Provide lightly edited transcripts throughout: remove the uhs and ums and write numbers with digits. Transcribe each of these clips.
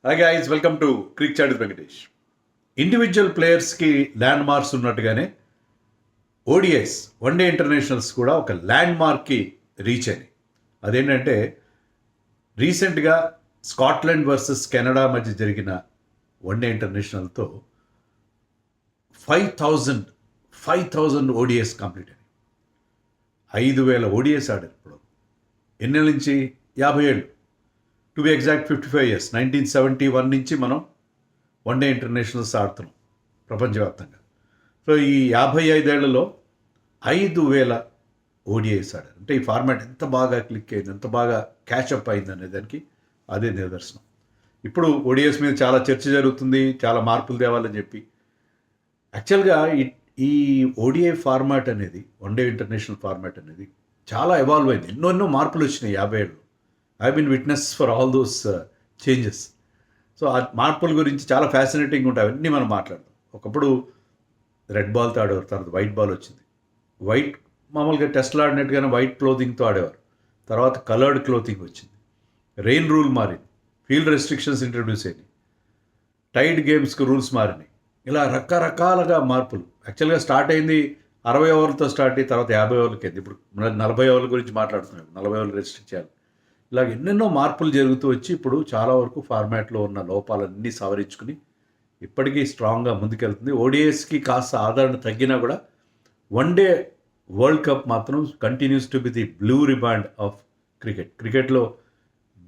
Hi guys, welcome to cric chat Venkatesh. Individual ప్లేయర్స్కి land marks ఉన్నట్టుగానే ODIs one day internationals కూడా ఒక ల్యాండ్ మార్క్కి రీచ్ అయినాయి. అదేంటంటే రీసెంట్గా స్కాట్లాండ్ వర్సెస్ కెనడా మధ్య జరిగిన వన్డే ఇంటర్నేషనల్తో 5,000 ఓడిఐస్ కంప్లీట్ అయినాయి. 5,000 ఓడిఐస్ ఆడారు. ఇప్పుడు ఎన్నేళ్ళ నుంచి? 50 ఏళ్ళు. To be exact 55 years. 1971 నుంచి మనం వన్డే ఇంటర్నేషనల్స్ ఆడుతున్నాం ప్రపంచవ్యాప్తంగా. సో ఈ 55 ఏళ్లలో 5,000 ఓడిఐస్ ఆడారు. అంటే ఈ ఫార్మాట్ ఎంత బాగా క్లిక్ అయింది, ఎంత బాగా క్యాచప్ అయింది అనే దానికి అదే నిదర్శనం. ఇప్పుడు ఓడిఐస్ మీద చాలా చర్చ జరుగుతుంది, చాలా మార్పులు తేవాలని చెప్పి. యాక్చువల్గా ఈ ఓడిఐ ఫార్మాట్ అనేది, వన్డే ఇంటర్నేషనల్ ఫార్మాట్ అనేది చాలా ఎవాల్వ్ అయింది. ఎన్నో మార్పులు వచ్చినాయి 50 ఏళ్ళు. I been witness for all those changes. So ఆ మార్పుల గురించి చాలా ఫ్యాసినేటింగ్ ఉంటాయి. అవన్నీ మనం మాట్లాడదాం. ఒకప్పుడు రెడ్ బాల్తో ఆడేవారు, తర్వాత వైట్ బాల్ వచ్చింది. వైట్ మామూలుగా టెస్ట్లో ఆడినట్టుగానే వైట్ క్లోతింగ్తో ఆడేవారు. తర్వాత కలర్డ్ క్లోతింగ్ వచ్చింది. రెయిన్ రూల్ మారింది. ఫీల్డ్ రెస్ట్రిక్షన్స్ ఇంట్రడ్యూస్ అయినాయి. టైడ్ గేమ్స్కి రూల్స్ మారినాయి. ఇలా రకరకాలుగా మార్పులు. యాక్చువల్గా స్టార్ట్ అయింది 60 ఓవర్లతో స్టార్ట్ అయ్యి తర్వాత 50 ఓవర్లకి అయింది. ఇప్పుడు 40 ఓవర్ల గురించి మాట్లాడుతున్నాం. 40 ఓవర్లు రెస్ట్రిక్ట్ చేయాలి. ఇలాగ ఎన్నెన్నో మార్పులు జరుగుతూ వచ్చి ఇప్పుడు చాలా వరకు ఫార్మాట్లో ఉన్న లోపాలన్నీ సవరించుకుని ఇప్పటికీ స్ట్రాంగ్గా ముందుకెళ్తుంది. ఓడిఐస్కి కాస్త ఆదరణ తగ్గినా కూడా వన్డే వరల్డ్ కప్ మాత్రం continues to be the blue రిబాండ్ of cricket. క్రికెట్లో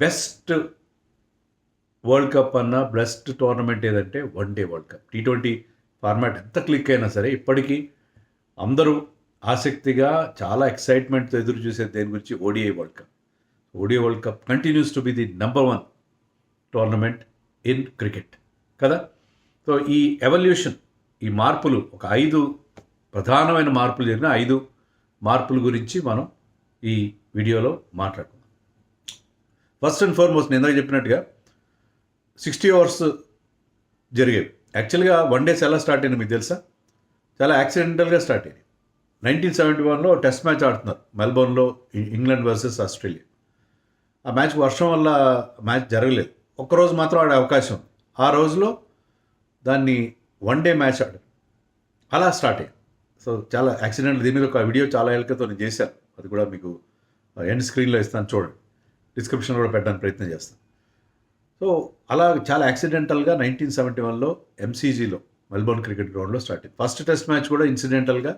బెస్ట్ వరల్డ్ కప్ అన్న బెస్ట్ టోర్నమెంట్ ఏదంటే one day world cup. T20 format ఎంత క్లిక్ అయినా సరే ఇప్పటికీ అందరూ ఆసక్తిగా చాలా ఎక్సైట్మెంట్తో ఎదురు చూసే దేని గురించి ODI world cup. ODI world cup continues to be the number 1 tournament in cricket కదా. సో ఈ ఎవల్యూషన్, ఈ మార్పులు, ఒక 5 ప్రధానమైన మార్పులు జరిగిన 5 మార్పుల గురించి మనం ఈ వీడియోలో మాట్లాడుకుందాం. ఫస్ట్ అండ్ ఫార్మోస్ట్ నేను ఇందాక చెప్పినట్టుగా 60 ఓవర్స్ జరిగేవి. యాక్చువల్గా వన్డేస్ ఎలా స్టార్ట్ అయినా మీకు తెలుసా? చాలా యాక్సిడెంటల్గా స్టార్ట్ అయ్యాయి. 1971లో టెస్ట్ మ్యాచ్ ఆడుతున్నారు మెల్బోర్న్లో, ఇంగ్లాండ్ వర్సెస్ ఆస్ట్రేలియా. ఆ మ్యాచ్ వర్షం వల్ల మ్యాచ్ జరగలేదు. ఒక్కరోజు మాత్రం ఆడే అవకాశం. ఆ రోజులో దాన్ని వన్డే మ్యాచ్ ఆడారు. అలా స్టార్ట్ అయ్యాయి. సో చాలా యాక్సిడెంట్. దీని మీద ఒక వీడియో చాలా ఏళ్ళతో నేను చేశాను. అది కూడా మీకు ఎండ్ స్క్రీన్లో ఇస్తాను, చూడండి. డిస్క్రిప్షన్లో కూడా పెట్టడానికి ప్రయత్నం చేస్తాను. సో అలా చాలా యాక్సిడెంటల్గా 1971లో ఎంసీజీలో, మెల్బోర్న్ క్రికెట్ గ్రౌండ్లో స్టార్ట్ అయింది. ఫస్ట్ టెస్ట్ మ్యాచ్ కూడా ఇన్సిడెంటల్గా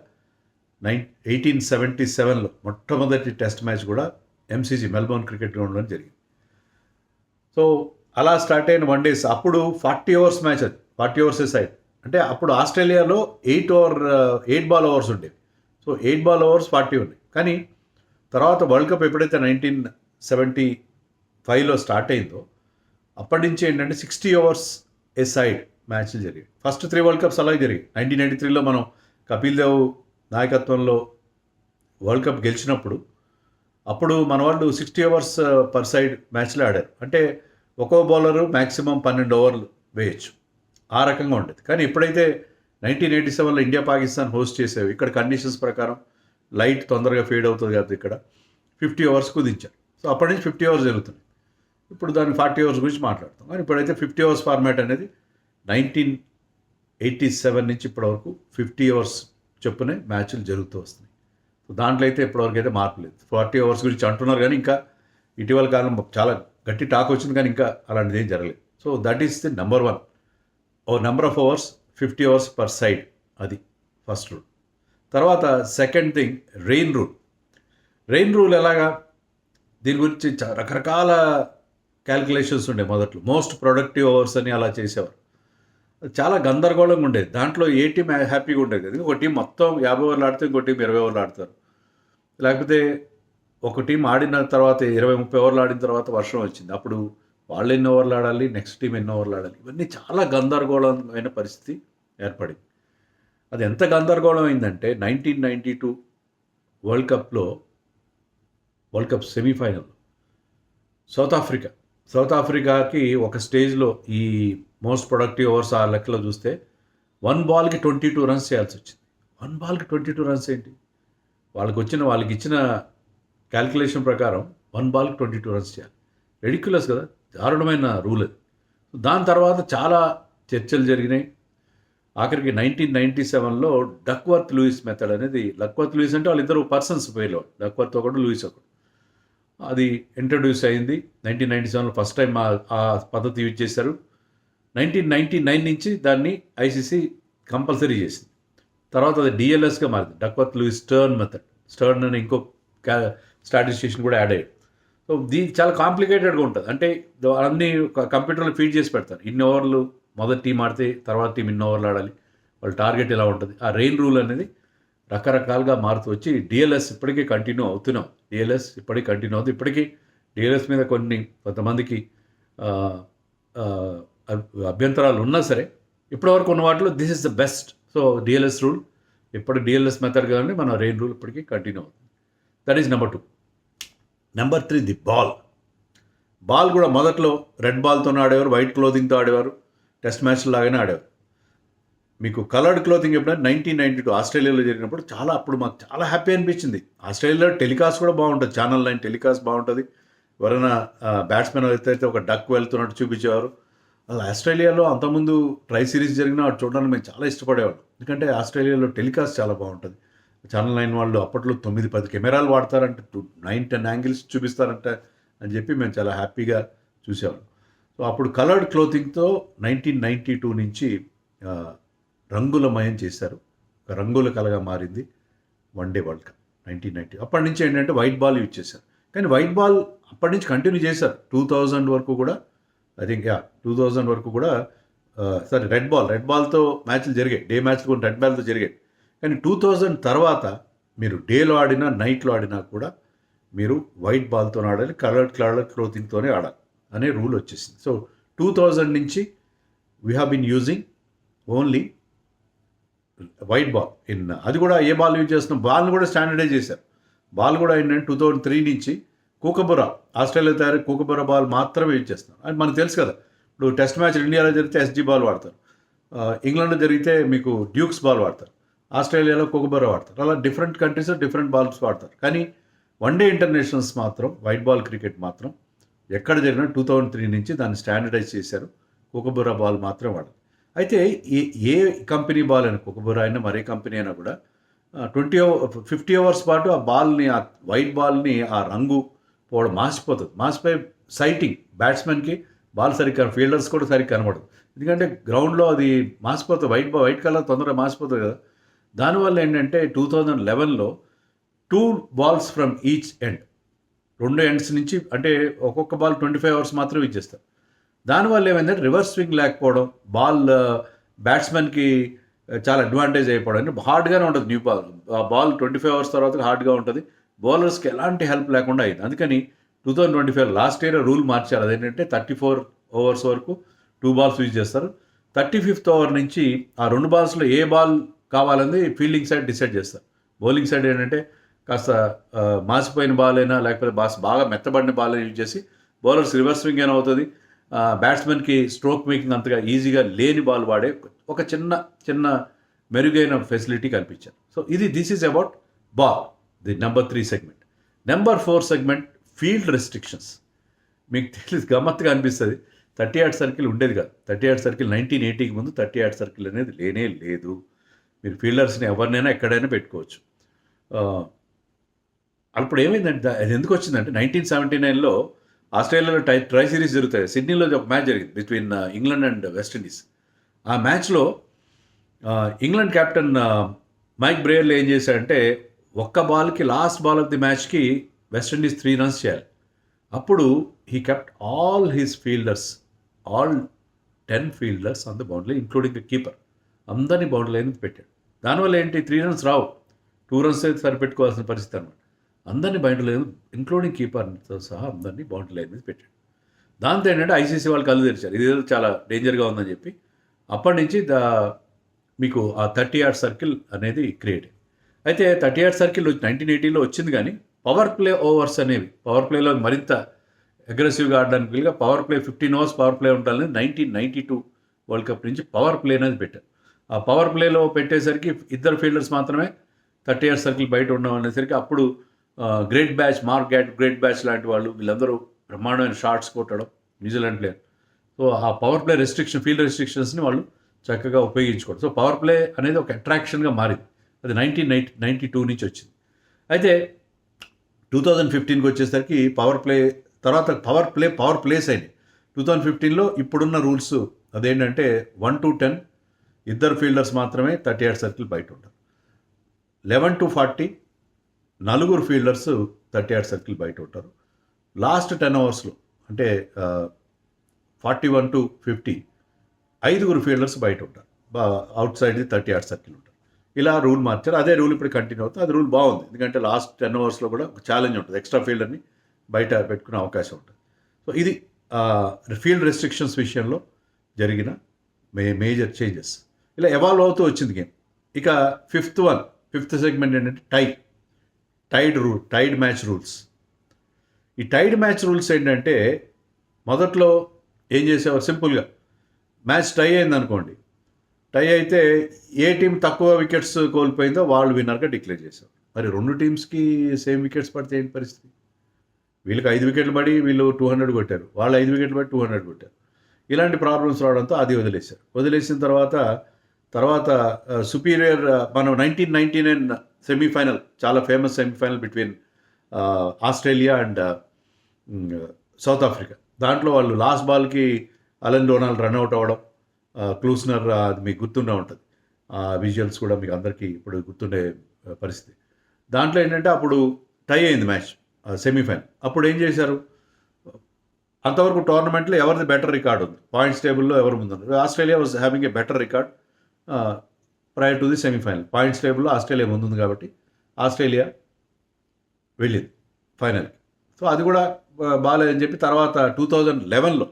1877లో మొట్టమొదటి టెస్ట్ మ్యాచ్ కూడా ఎంసీజీ మెల్బోర్న్ క్రికెట్ గ్రౌండ్లో జరిగింది. సో అలా స్టార్ట్ అయిన వన్డేస్. అప్పుడు 40 ఓవర్స్ మ్యాచ్. అది 40 ఓవర్స్ సైడ్. అంటే అప్పుడు ఆస్ట్రేలియాలో 8 బాల్ ఓవర్స్ ఉండేవి. సో 8 బాల్ ఓవర్స్ 40 ఉన్నాయి. కానీ తర్వాత వరల్డ్ కప్ ఎప్పుడైతే 1975లో స్టార్ట్ అయిందో అప్పటి నుంచి ఏంటంటే 60 ఓవర్స్ ఏ సైడ్ మ్యాచ్లు జరిగాయి. ఫస్ట్ 3 వరల్డ్ కప్స్ అలాగే జరిగాయి. 1993లో మనం కపిల్ దేవ్ నాయకత్వంలో వరల్డ్ కప్ గెలిచినప్పుడు అప్పుడు మన వాళ్ళు 60 ఓవర్స్ పర్ సైడ్ మ్యాచ్లో ఆడారు. అంటే ఒక్కో బౌలరు మ్యాక్సిమం 12 ఓవర్లు వేయచ్చు. ఆ రకంగా ఉండేది. కానీ ఎప్పుడైతే 1987లో ఇండియా పాకిస్తాన్ హోస్ట్ చేసేవి, ఇక్కడ కండిషన్స్ ప్రకారం లైట్ తొందరగా ఫేడ్ అవుతుంది కాబట్టి ఇక్కడ 50 ఓవర్స్ కుదించారు. సో అప్పటి నుంచి 50 ఓవర్స్ జరుగుతుంది. ఇప్పుడు దాన్ని 40 ఓవర్స్ గురించి మాట్లాడతాం. కానీ ఇప్పుడైతే 50 ఓవర్స్ ఫార్మాట్ అనేది 1987 నుంచి ఇప్పటివరకు 50 ఓవర్స్ చొప్పునే మ్యాచ్లు జరుగుతూ వస్తున్నాయి. సో దాంట్లో అయితే ఇప్పటివరకు అయితే మార్పు లేదు. 40 ఓవర్స్ గురించి అంటున్నారు కానీ ఇంకా ఇటీవల కాలం చాలా గట్టి టాక్ వచ్చింది, కానీ ఇంకా అలాంటిది ఏం జరగలేదు. So that is the number 1. ఓ number of overs 50 overs per side. అది ఫస్ట్ రూల్. తర్వాత second thing rain rule. Rain rule ఎలాగా? దీని గురించి రకరకాల క్యాల్కులేషన్స్ ఉండే. మొదట్లో మోస్ట్ ప్రొడక్టివ్ ఓవర్స్ అని అలా చేసేవారు. చాలా గందరగోళంగా ఉండేది. దాంట్లో ఏ టీం హ్యాపీగా ఉండేది కదా. ఒక టీం మొత్తం 50 ఓవర్లు ఆడితే ఇంకో టీం 20 ఓవర్లు ఆడతారు. లేకపోతే ఒక టీం ఆడిన తర్వాత 20-30 ఓవర్లు ఆడిన తర్వాత వర్షం వచ్చింది. అప్పుడు వాళ్ళు ఎన్ని ఓవర్లు ఆడాలి, నెక్స్ట్ టీం ఎన్ని ఓవర్లు ఆడాలి, ఇవన్నీ చాలా గందరగోళమైన పరిస్థితి ఏర్పడింది. అది ఎంత గందరగోళం అయిందంటే 1992 వరల్డ్ కప్ సెమీఫైనల్ సౌత్ ఆఫ్రికాకి ఒక స్టేజ్లో ఈ మోస్ట్ ప్రొడక్టివ్ ఓవర్స్ ఆ లెక్కలో చూస్తే 1 బాల్కి 22 రన్స్ చేయాల్సి వచ్చింది. 1 బాల్కి 22 రన్స్ ఏంటి? వాళ్ళకి ఇచ్చిన క్యాల్కులేషన్ ప్రకారం 1 బాల్కి 22 రన్స్ చేయాలి. రెడిక్యులస్ కదా, దారుణమైన రూల్ అది. దాని తర్వాత చాలా చర్చలు జరిగినాయి. ఆఖరికి 1997లో డక్వర్త్ లూయిస్ మెథడ్ అనేది, డక్వర్త్ లూయిస్ అంటే వాళ్ళిద్దరు పర్సన్స్ పేర్లు, డక్వర్త్ ఒకడు లూయిస్ ఒకడు, అది ఇంట్రడ్యూస్ అయింది. 1997లో ఫస్ట్ టైం ఆ పద్ధతి యూజ్ చేశారు. 1999 నుంచి దాన్ని ఐసీసీ కంపల్సరీ చేసింది. తర్వాత అది డిఎల్ఎస్గా మారింది, Duckworth Lewis stern method. Stern అని ఇంకో స్టాటిస్టిషియన్ కూడా యాడ్ అయ్యాడు. సో చాలా కాంప్లికేటెడ్గా ఉంటుంది. అంటే అన్నీ కంప్యూటర్లో ఫీడ్ చేసి పెడతారు. ఇన్ని ఓవర్లు మొదటి టీం ఆడితే తర్వాత టీం ఇన్ని ఓవర్లు ఆడాలి, వాళ్ళ టార్గెట్ ఇలా ఉంటుంది. ఆ రెయిన్ రూల్ అనేది రకరకాలుగా మారుతూ వచ్చి డిఎల్ఎస్ ఇప్పటికీ కంటిన్యూ అవుతున్నాం. డిఎల్ఎస్ ఇప్పటికీ కంటిన్యూ అవుతుంది. ఇప్పటికీ డిఎల్ఎస్ మీద కొంతమందికి అభ్యంతరాలు ఉన్నా సరే, ఇప్పటివరకు ఉన్న వాటిలో this is the best. So DLS rule ఇప్పుడు డిఎల్ఎస్ మెథడ్ కానీ మన రెయిన్ రూల్ ఇప్పటికీ కంటిన్యూ అవుతుంది. That is number 2. Number 3 the ball కూడా మొదట్లో రెడ్ బాల్తోనే ఆడేవారు, వైట్ క్లోతింగ్తో ఆడేవారు, టెస్ట్ మ్యాచ్లు లాగానే ఆడేవారు. మీకు కలర్డ్ క్లోతింగ్ ఎప్పుడైనా 1992 ఆస్ట్రేలియాలో జరిగినప్పుడు అప్పుడు మాకు చాలా హ్యాపీ అనిపించింది. ఆస్ట్రేలియాలో టెలికాస్ట్ కూడా బాగుంటుంది, ఛానల్ 9 టెలికాస్ట్ బాగుంటుంది. ఎవరైనా బ్యాట్స్మెన్ అయితే ఒక డక్ వెళ్తున్నట్టు చూపించేవారు. అలా ఆస్ట్రేలియాలో అంతకుముందు ట్రై సిరీస్ జరిగినా వాడు చూడడానికి మేము చాలా ఇష్టపడేవాళ్ళం. ఎందుకంటే ఆస్ట్రేలియాలో టెలికాస్ట్ చాలా బాగుంటుంది. ఛానల్ 9 వాళ్ళు అప్పట్లో 9-10 కెమెరాలు వాడతారంటే, 9-10 యాంగిల్స్ చూపిస్తారంట అని చెప్పి మేము చాలా హ్యాపీగా చూసేవాళ్ళం. సో అప్పుడు కలర్డ్ క్లోతింగ్తో 1992 నుంచి రంగులమయం చేశారు. ఒక రంగుల కలగా మారింది వన్డే వరల్డ్ కప్ 1990. అప్పటి నుంచి ఏంటంటే వైట్ బాల్ యూజ్ చేశారు. కానీ వైట్ బాల్ అప్పటి నుంచి కంటిన్యూ చేశారు 2000 వరకు కూడా. ఐ థింక్ 2000 వరకు కూడా రెడ్ బాల్తో మ్యాచ్లు జరిగాయి, డే మ్యాచ్లు కూడా రెడ్ బాల్తో జరిగాయి. కానీ 2000 తర్వాత మీరు డేలో ఆడినా నైట్లో ఆడినా కూడా మీరు వైట్ బాల్తో ఆడాలి, కలర్డ్ క్లోతింగ్తోనే ఆడాలి అనే రూల్ వచ్చేసింది. సో 2000 నుంచి we have been using only white ball అది కూడా ఏ బాల్ యూజ్ చేస్తున్నాం, బాల్ని కూడా స్టాండర్డైజ్ చేశారు. బాల్ కూడా ఏంటంటే 2003 నుంచి కూకబురా, ఆస్ట్రేలియా తయారు కూకబురా బాల్ మాత్రమే యూజ్ చేస్తున్నారు. అది మనకు తెలుసు కదా. ఇప్పుడు టెస్ట్ మ్యాచ్ ఇండియాలో జరిగితే ఎస్జీ బాల్ వాడతారు, ఇంగ్లాండ్లో జరిగితే మీకు డ్యూక్స్ బాల్ వాడతారు, ఆస్ట్రేలియాలో కూకబురా వాడతారు. అలా డిఫరెంట్ కంట్రీస్లో డిఫరెంట్ బాల్స్ వాడతారు. కానీ వన్డే ఇంటర్నేషనల్స్ మాత్రం వైట్ బాల్ క్రికెట్ మాత్రం ఎక్కడ జరిగినా 2003 నుంచి దాన్ని స్టాండర్డైజ్ చేశారు. కూకబురా బాల్ మాత్రం వాడాలి. అయితే ఏ కంపెనీ బాల్ అయినా, కూకబురా అయినా మరే కంపెనీ అయినా కూడా 50 అవర్స్ పాటు ఆ బాల్ని, ఆ వైట్ బాల్ని ఆ రంగు పోవడం మాసిపోతుంది. మాసిపోయి సైటింగ్ బ్యాట్స్మెన్కి బాల్ సరిగ్గా, ఫీల్డర్స్ కూడా సరిగ్గా కనబడదు. ఎందుకంటే గ్రౌండ్లో అది మాసిపోతుంది, వైట్ కలర్ తొందరగా మాసిపోతుంది కదా. దానివల్ల ఏంటంటే 2011లో 2 balls from each end, 2 ends నుంచి, అంటే ఒక్కొక్క బాల్ 25 అవర్స్ మాత్రం ఇచ్చేస్తారు. దానివల్ల ఏమైందంటే రివర్స్ స్వింగ్ లేకపోవడం, బాల్ బ్యాట్స్మెన్కి చాలా అడ్వాంటేజ్ అయిపోవడం. అంటే హార్డ్గానే ఉంటుంది న్యూ బాల్, ఆ బాల్ 25 అవర్స్ తర్వాత హార్డ్గా ఉంటుంది, బౌలర్స్కి ఎలాంటి హెల్ప్ లేకుండా అయింది. అందుకని 2025 లాస్ట్ ఇయర్ రూల్ మార్చారు. అదేంటంటే 34 ఓవర్స్ వరకు 2 balls యూజ్ చేస్తారు. 35th ఓవర్ నుంచి ఆ 2 balls ఏ బాల్ కావాలని ఫీల్డింగ్ సైడ్ డిసైడ్ చేస్తారు. బౌలింగ్ సైడ్ ఏంటంటే కాస్త మాసిపోయిన బాల్ అయినా లేకపోతే బాగా మెత్తబడిన బాల్ యూజ్ చేసి బౌలర్స్ రివర్స్ స్వింగ్ అయినా అవుతుంది, బ్యాట్స్మెన్కి స్ట్రోక్ మేకింగ్ అంతగా ఈజీగా లేని బాల్ వాడే ఒక చిన్న మెరుగైన ఫెసిలిటీ కల్పించారు. So this is about ball, the number 3 segment. Number 4 segment field restrictions. మీకు తెలిసి గమ్మత్తుగా అనిపిస్తుంది, 30-yard సర్కిల్ ఉండేది కాదు. 30-yard సర్కిల్ 1980కి ముందు 30-yard సర్కిల్ అనేది లేనే లేదు. మీరు ఫీల్డర్స్ని ఎవరినైనా ఎక్కడైనా పెట్టుకోవచ్చు. అప్పుడు ఏమైందంటే, అది ఎందుకు వచ్చిందంటే 1979లో ఆస్ట్రేలియాలో ట్రై సిరీస్ జరుగుతాయి. సిడ్నీలో ఒక మ్యాచ్ జరిగింది బిట్వీన్ ఇంగ్లాండ్ అండ్ వెస్టిండీస్. ఆ మ్యాచ్లో ఇంగ్లాండ్ కెప్టెన్ మైక్ బ్రేయర్లో ఏం చేశాడంటే, ఒక్క బాల్కి లాస్ట్ బాల్ ఆఫ్ ది మ్యాచ్కి వెస్టిండీస్ 3 runs చేయాలి. అప్పుడు he kept all his fielders, all 10 fielders on the boundary including the keeper, అందరినీ బౌండరీ లైన్ మీద పెట్టాడు. దానివల్ల ఏంటి, 3 runs రావు, 2 runs అయితే సరిపెట్టుకోవాల్సిన పరిస్థితి అనమాట. అందరినీ బౌండరీ లైన్, ఇంక్లూడింగ్ కీపర్తో సహా అందరినీ బౌండరీ లైన్ మీద పెట్టాడు. దాంతో ఏంటంటే ఐసీసీ వాళ్ళు కళ్ళు తెరిచారు, ఇది చాలా డేంజర్గా ఉందని చెప్పి. అప్పటి నుంచి మీకు ఆ 30-yard సర్కిల్ అనేది క్రియేట్. అయితే 30-yard సర్కిల్ 1980లో వచ్చింది, కానీ పవర్ ప్లే ఓవర్స్ అనేవి, పవర్ ప్లేలో మరింత అగ్రెసివ్గా ఆడడానికి వీలుగా power play 15 hours power play ఉండాలని 1992 వరల్డ్ కప్ నుంచి పవర్ ప్లే అనేది పెట్టారు. ఆ పవర్ ప్లేలో పెట్టేసరికి 2 ఫీల్డర్స్ మాత్రమే 30-yard సర్కిల్ బయట ఉండడం అనేసరికి అప్పుడు మార్క్ గ్రేట్ బ్యాచ్ లాంటి వాళ్ళు వీళ్ళందరూ బ్రహ్మాండమైన షాట్స్ కొట్టడం, న్యూజిలాండ్ ప్లేయర్. సో ఆ పవర్ ప్లే రెస్ట్రిక్షన్, ఫీల్డ్ రెస్ట్రిక్షన్స్ని వాళ్ళు చక్కగా ఉపయోగించుకోవడం. సో పవర్ ప్లే అనేది ఒక అట్రాక్షన్గా మారింది. అది 1992 నుంచి వచ్చింది. అయితే 2015కి వచ్చేసరికి పవర్ ప్లే తర్వాత పవర్ ప్లేస్ అయినాయి. 2015లో ఇప్పుడున్న రూల్స్ అదేంటంటే 1 to 10 ఇద్దరు ఫీల్డర్స్ మాత్రమే 38 సర్కిల్ బయట ఉంటారు. 11 to 40 నలుగురు ఫీల్డర్స్ 38 సర్కిల్ బయట ఉంటారు. లాస్ట్ 10 ఓవర్స్లో అంటే 41 to 50 ఐదుగురు ఫీల్డర్స్ బయట ఉంటారు, అవుట్ సైడ్ 38 సర్కిల్ ఉంటారు. ఇలా రూల్ మార్చారు. అదే రూల్ ఇప్పుడు కంటిన్యూ అవుతుంది. అది రూల్ బాగుంది, ఎందుకంటే లాస్ట్ 10 ఓవర్స్లో కూడా ఒక ఛాలెంజ్ ఉంటుంది, ఎక్స్ట్రా ఫీల్డర్ని బయట పెట్టుకునే అవకాశం ఉంటుంది. సో ఇది ఫీల్డ్ రెస్ట్రిక్షన్స్ విషయంలో జరిగిన మేజర్ చేంజెస్. ఇలా ఎవాల్వ్ అవుతూ వచ్చింది గేమ్. ఇక ఫిఫ్త్ సెగ్మెంట్ ఏంటంటే టైడ్ మ్యాచ్ రూల్స్. ఈ టైడ్ మ్యాచ్ రూల్స్ ఏంటంటే మొదట్లో ఏం చేసేవారు, సింపుల్గా మ్యాచ్ టై అయింది అనుకోండి, టై అయితే ఏ టీం తక్కువ వికెట్స్ కోల్పోయిందో వాళ్ళు విన్నర్గా డిక్లేర్ చేశారు. మరి రెండు టీమ్స్కి సేమ్ వికెట్స్ పడితే ఏంటి పరిస్థితి? వీళ్ళకి 5 వికెట్లు పడి వీళ్ళు 200 కొట్టారు, వాళ్ళు 5 వికెట్లు పడి 200 కొట్టారు. ఇలాంటి ప్రాబ్లమ్స్ రావడంతో అది వదిలేశారు. వదిలేసిన తర్వాత సుపీరియర్ మనం 1999 సెమీఫైనల్, చాలా famous semi-final between Australia and south Africa. దాంట్లో వాళ్ళు లాస్ట్ బాల్కి అలెన్ డొనాల్డ్ రన్అట్ అవ్వడం, క్లూస్నర్, అది మీకు గుర్తుండే ఉంటుంది, విజువల్స్ కూడా మీకు అందరికీ ఇప్పుడు గుర్తుండే పరిస్థితి. దాంట్లో ఏంటంటే అప్పుడు టై అయింది మ్యాచ్, సెమీఫైనల్. అప్పుడు ఏం చేశారు, అంతవరకు టోర్నమెంట్లో ఎవరిది బెటర్ రికార్డ్ ఉంది, పాయింట్స్ టేబుల్లో ఎవరు ముందున్నారు. Australia was having a better record prior to the semifinal. Points టేబుల్లో ఆస్ట్రేలియా ముందుంది కాబట్టి ఆస్ట్రేలియా వెళ్ళింది ఫైనల్కి. సో అది కూడా బాగాలేదని చెప్పి తర్వాత 2011లో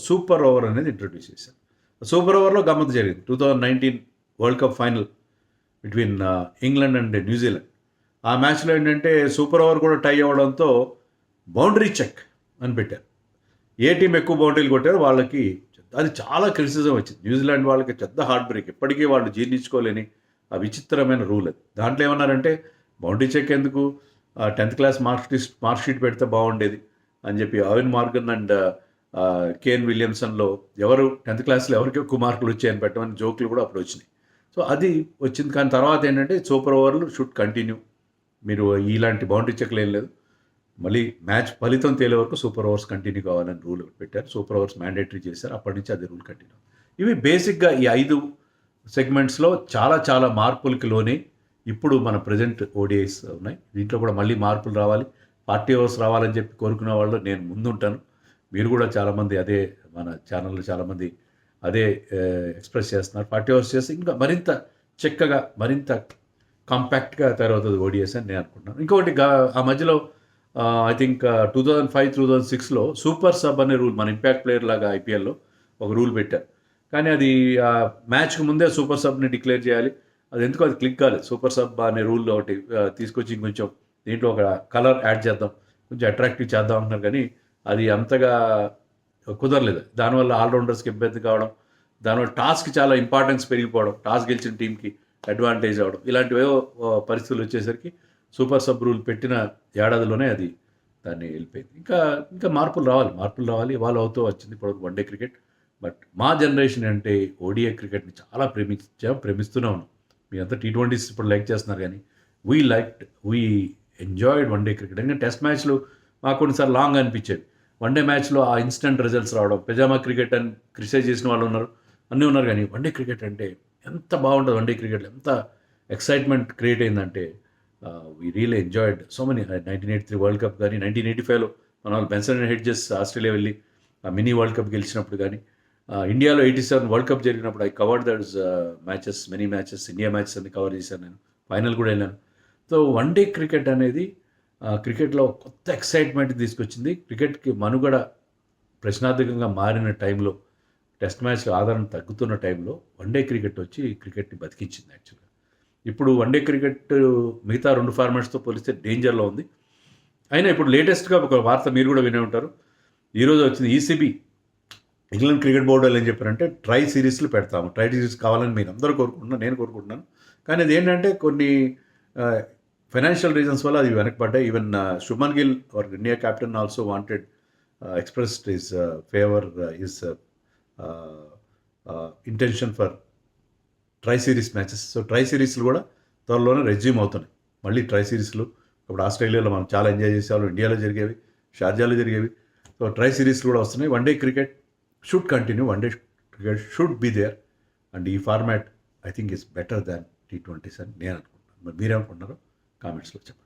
సూపర్ ఓవర్ అనేది ఇంట్రడ్యూస్ చేశారు. సూపర్ ఓవర్లో గమ్మత్తు జరిగింది. 2019 world cup final between England and New Zealand. ఆ మ్యాచ్లో ఏంటంటే సూపర్ ఓవర్ కూడా టై అవ్వడంతో బౌండరీ చెక్ అని పెట్టారు. ఏ టీం ఎక్కువ బౌండరీలు కొట్టారో వాళ్ళకి, అది చాలా క్రిటిసిజం వచ్చింది. న్యూజిలాండ్ వాళ్ళకి పెద్ద హార్ట్ బ్రేక్, ఇప్పటికీ వాళ్ళు జీర్ణించుకోలేని ఆ విచిత్రమైన రూల్ అది. దాంట్లో ఏమన్నారంటే బౌండరీ చెక్ ఎందుకు, 10th క్లాస్ మార్క్ షీట్ పెడితే బాగుండేది అని చెప్పి అవిన్ మార్గన్ అండ్ కేన్ విలియమ్సన్లో ఎవరు 10th క్లాస్లో ఎవరికి ఎక్కువ మార్కులు వచ్చాయని పెట్టమని జోకులు కూడా అప్పుడు వచ్చినాయి. సో అది వచ్చింది. కానీ తర్వాత ఏంటంటే సూపర్ ఓవర్లు షుడ్ కంటిన్యూ, మీరు ఇలాంటి బౌండరీ చెక్లు ఏం లేదు, మళ్ళీ మ్యాచ్ ఫలితం తేలే వరకు సూపర్ ఓవర్స్ కంటిన్యూ కావాలని రూల్ పెట్టారు. సూపర్ ఓవర్స్ మ్యాండేటరీ చేశారు. అప్పటి నుంచి అది రూల్ కంటిన్యూ. ఇవి బేసిక్గా ఈ 5 సెగ్మెంట్స్లో చాలా మార్పులకి లోనే ఇప్పుడు మన ప్రజెంట్ ఓడిఐస్ ఉన్నాయి. దీంట్లో కూడా మళ్ళీ మార్పులు రావాలి, 40 ఓవర్స్ రావాలని చెప్పి కోరుకునే వాళ్ళు నేను ముందుంటాను. మీరు కూడా చాలామంది అదే, మన ఛానల్లో చాలామంది అదే ఎక్స్ప్రెస్ చేస్తున్నారు. 40 ఓవర్స్ చేసి ఇంకా మరింత చక్కగా, మరింత కాంపాక్ట్గా తయారవుతుంది ఓడిఐస్ అని నేను అనుకుంటున్నాను. ఇంకొకటి ఆ మధ్యలో ఐ థింక్ 2005-2006లో సూపర్ సబ్ అనే రూల్, మన ఇంపాక్ట్ ప్లేయర్ లాగా ఐపీఎల్లో ఒక రూల్ పెట్టారు. కానీ అది మ్యాచ్కి ముందే సూపర్ సబ్ని డిక్లేర్ చేయాలి. అది ఎందుకు అది క్లిక్ కాలేదు. సూపర్ సబ్ అనే రూల్ ఒకటి తీసుకొచ్చి ఇంకొంచెం దీంట్లో ఒక కలర్ యాడ్ చేద్దాం, కొంచెం అట్రాక్టివ్ చేద్దాం అంటున్నారు. కానీ అది అంతగా కుదరలేదు. దానివల్ల ఆల్రౌండర్స్కి ఇబ్బంది కావడం, దానివల్ల టాస్కి చాలా ఇంపార్టెన్స్ పెరిగిపోవడం, టాస్ గెలిచిన టీంకి అడ్వాంటేజ్ అవ్వడం, ఇలాంటివేవో పరిస్థితులు వచ్చేసరికి సూపర్ సబ్ రూల్ పెట్టిన ఏడాదిలోనే అది దాన్ని వెళ్ళిపోయింది. ఇంకా మార్పులు రావాలి, ఇవాళ అవుతూ వచ్చింది ఇప్పుడు వన్డే క్రికెట్. బట్ మా జనరేషన్ అంటే ఓడిఐ క్రికెట్ని చాలా ప్రేమిస్తూనే ఉన్నాం. మీ అంతా T20s ఇప్పుడు లైక్ చేస్తున్నారు, కానీ వీ ఎంజాయిడ్ వన్డే క్రికెట్. ఎందుకంటే టెస్ట్ మ్యాచ్లు మాకు కొన్నిసార్లు లాంగ్ అనిపించేవి. వన్డే మ్యాచ్లో ఆ ఇన్స్టెంట్ రిజల్ట్స్ రావడం, పెజామా క్రికెట్ అని క్రిటిసైజ్ చేసిన వాళ్ళు ఉన్నారు, అన్నీ ఉన్నారు. కానీ వన్డే క్రికెట్ అంటే ఎంత బాగుంటుంది, వన్డే క్రికెట్లో ఎంత ఎక్సైట్మెంట్ క్రియేట్ అయిందంటే we really enjoyed so many. 1983 world cup కానీ, 1985లో మన వాళ్ళు బెన్సన్ అండ్ హెడ్జెస్ ఆస్ట్రేలియా వెళ్ళి ఆ మినీ వరల్డ్ కప్ గెలిచినప్పుడు కానీ, ఇండియాలో 87 వరల్డ్ కప్ జరిగినప్పుడు I covered that's matches, many matches, India matches అన్ని కవర్ చేశాను నేను. ఫైనల్ కూడా వెళ్ళాను. సో వన్డే క్రికెట్ అనేది క్రికెట్లో కొత్త ఎక్సైట్మెంట్ తీసుకొచ్చింది. క్రికెట్కి మనుగడ ప్రశ్నార్థకంగా మారిన టైంలో, టెస్ట్ మ్యాచ్లో ఆదరణ తగ్గుతున్న టైంలో వన్డే క్రికెట్ వచ్చి క్రికెట్ని బతికించింది యాక్చువల్గా. ఇప్పుడు వన్డే క్రికెట్ మిగతా 2 ఫార్మాట్స్తో పోలిస్తే డేంజర్లో ఉంది. అయినా ఇప్పుడు లేటెస్ట్గా ఒక వార్త మీరు కూడా వినే ఉంటారు, ఈరోజు వచ్చింది. ఈసీబీ, ఇంగ్లాండ్ క్రికెట్ బోర్డు వాళ్ళు ఏం చెప్పారంటే ట్రై సిరీస్లు పెడతాము, ట్రై సిరీస్ కావాలని మీరు అందరూ కోరుకుంటున్నారు, నేను కోరుకుంటున్నాను. కానీ అది ఏంటంటే కొన్ని ఫైనాన్షియల్ రీజన్స్ వల్ల అది వెనకబడ్డాయి. Even Shubman Gill, our India captain, also wanted expressed his favour his intention for tri series matches. So tri సిరీస్లు కూడా త్వరలోనే రెజ్యూమ్ అవుతున్నాయి. మళ్ళీ ట్రై సిరీస్లు ఇప్పుడు ఆస్ట్రేలియాలో మనం చాలా ఎంజాయ్ చేసేవాళ్ళం, ఇండియాలో జరిగేవి, షార్జాలో జరిగేవి. సో ట్రై సిరీస్లు కూడా వస్తున్నాయి. One day cricket should continue, one day cricket should be there. And ఈ format I think is better than T20s అని నేను అనుకుంటున్నాను. మరి మీరేమనుకుంటున్నారో కామెంట్స్లో చెప్పండి.